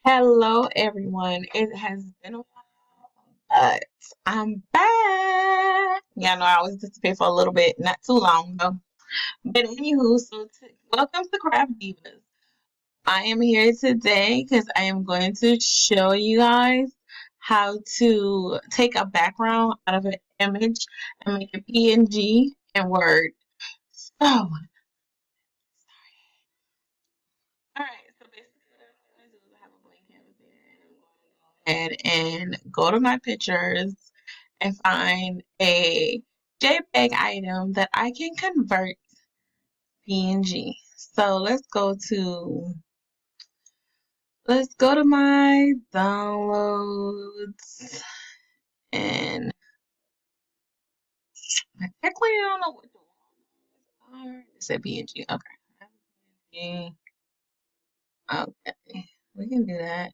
Hello, everyone. It has been a while, but I'm back. Yeah, no, I was disappeared for a little bit, not too long though. But anywho, welcome to Craft Divas. I am here today because I am going to show you guys how to take a background out of an image and make a PNG in Word. So, all right. So basically, what I'm going to do is I have a blank canvas here, and I'm going to go ahead and go to my pictures and find a JPEG item that I can convert PNG. So let's go to my downloads, and I technically don't know what the ones are. It said PNG. Okay. Okay. We can do that.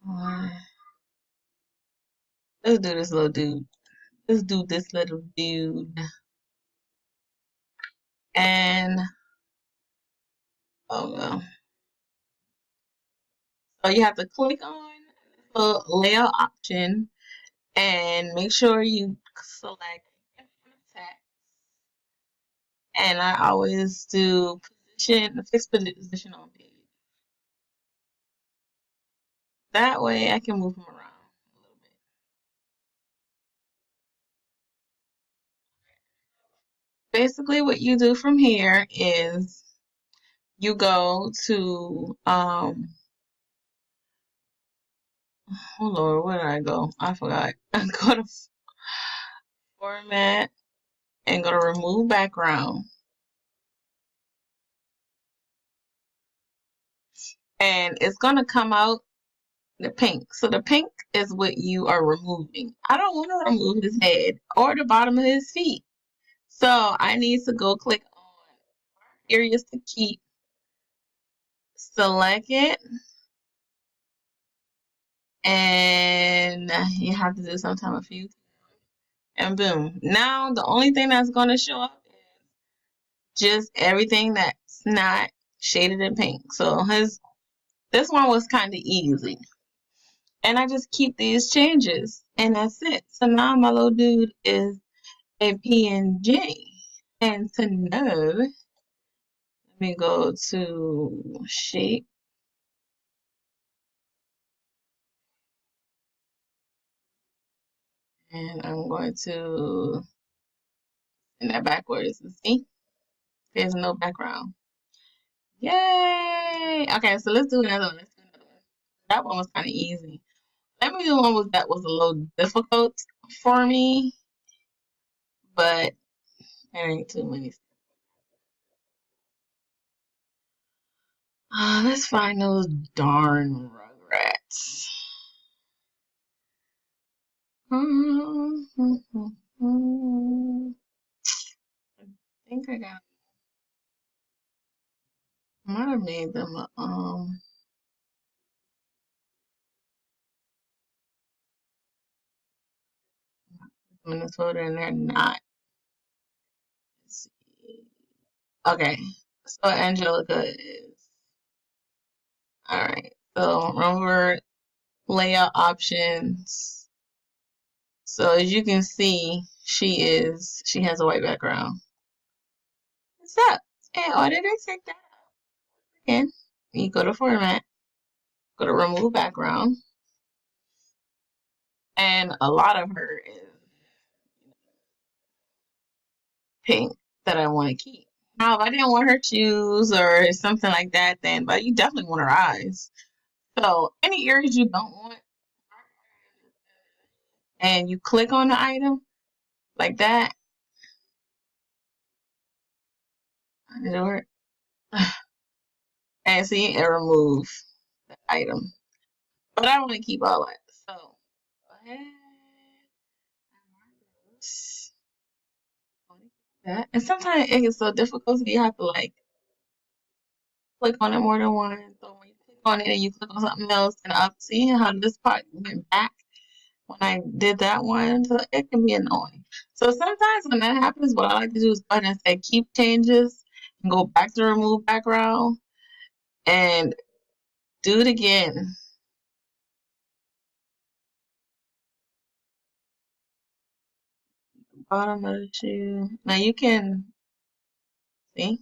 Uh, Let's do this little dude. Let's do this little dude. And oh well. So you have to click on the layout option and make sure you select text. And I always do fixed position on page. That way I can move them around a little bit. Basically, what you do from here is you go to oh Lord, where did I go? I forgot. Go to format and go to remove background. And it's gonna come out the pink. So the pink is what you are removing. I don't want to remove his head or the bottom of his feet. So I need to go click on areas to keep, select it, and you have to do sometime a few, and boom. Now the only thing that's going to show up is just everything that's not shaded in pink. So this one was kind of easy. And I just keep these changes, and that's it. So now my little dude is a PNG. And to know, let me go to shape, and I'm going to send that backwards. See, there's no background. Yay! Okay, so let's do another one. Let's do another one. That one was kind of easy. Let me do one that was a little difficult for me, but there ain't too many. Let's find those darn rugrats. I think might have made them Minnesota, and they're not. Let's see. Okay, so Angelica is all right. So remember layout options. So as you can see, she has a white background. What's up? Hey, why did I take that out? Again, you go to format, go to remove background, and a lot of her is pink that I want to keep. Now, if I didn't want her shoes or something like that, then but you definitely want her eyes. So any areas you don't want, and you click on the item like that, and see and remove the item. But I want to keep all that. So go ahead that. And sometimes it gets so difficult, so you have to like click on it more than once. So when you click on it and you click on something else, and I'll see how this part went back when I did that one. So it can be annoying. So sometimes when that happens, what I like to do is go ahead and say keep changes and go back to remove background. And Do it again. Bottom of the shoe. Now you can see.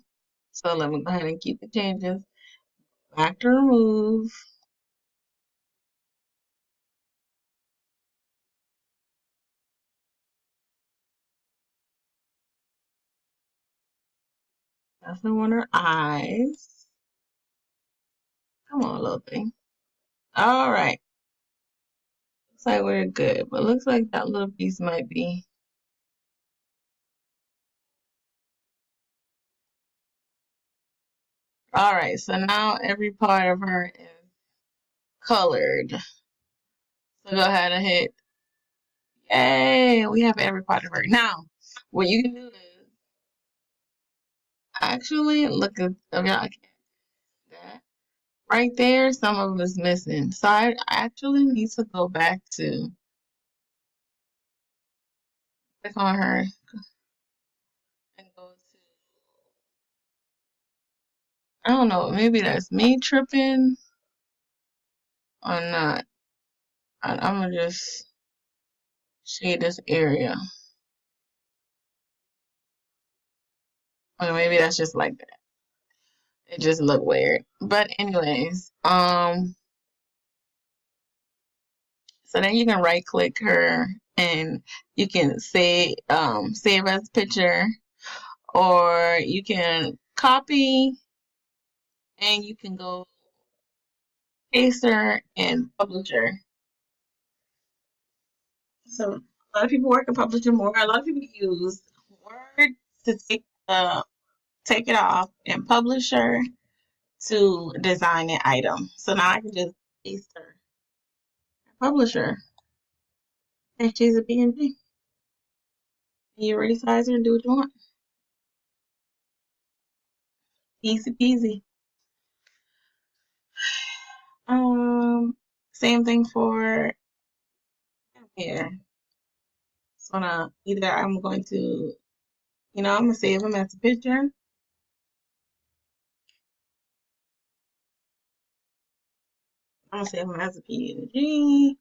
So let me go ahead and keep the changes. Back to remove. Definitely want her eyes. Come on, little thing. All right. Looks like we're good, but looks like that little piece might be. All right, so now every part of her is colored. So go ahead and hit, yay, we have every part of her. Now, what you can do is actually look at, okay, that right there, some of them is missing. So I actually need to go back to click on her and go to, I don't know, maybe that's me tripping or not. I'm gonna just shade this area. Or maybe that's just like that. It just looked weird. But anyways, so then you can right click her and you can save as picture, or you can copy and you can go paste her and publisher. So a lot of people work in publisher more. A lot of people use Word to take it off and publisher to design an item. So now I can just paste her publisher and she's a PNG. You resize her and do what you want. Easy peasy. Same thing for here. So now either I'm going to, I'm gonna save them as a picture. I'm gonna save them as a PNG.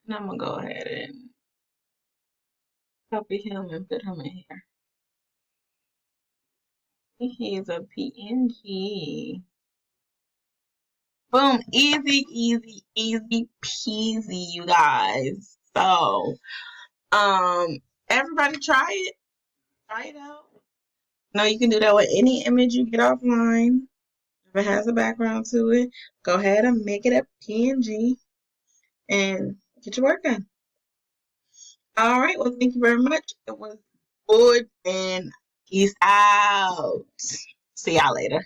And I'm gonna go ahead and copy him and put him in here. He is a PNG. Boom, easy, easy, easy peasy, you guys. So, everybody try it. Try it out. No, you can do that with any image you get offline. If it has a background to it, go ahead and make it a PNG and get your work done. All right. Well, thank you very much. It was good and peace out. See y'all later.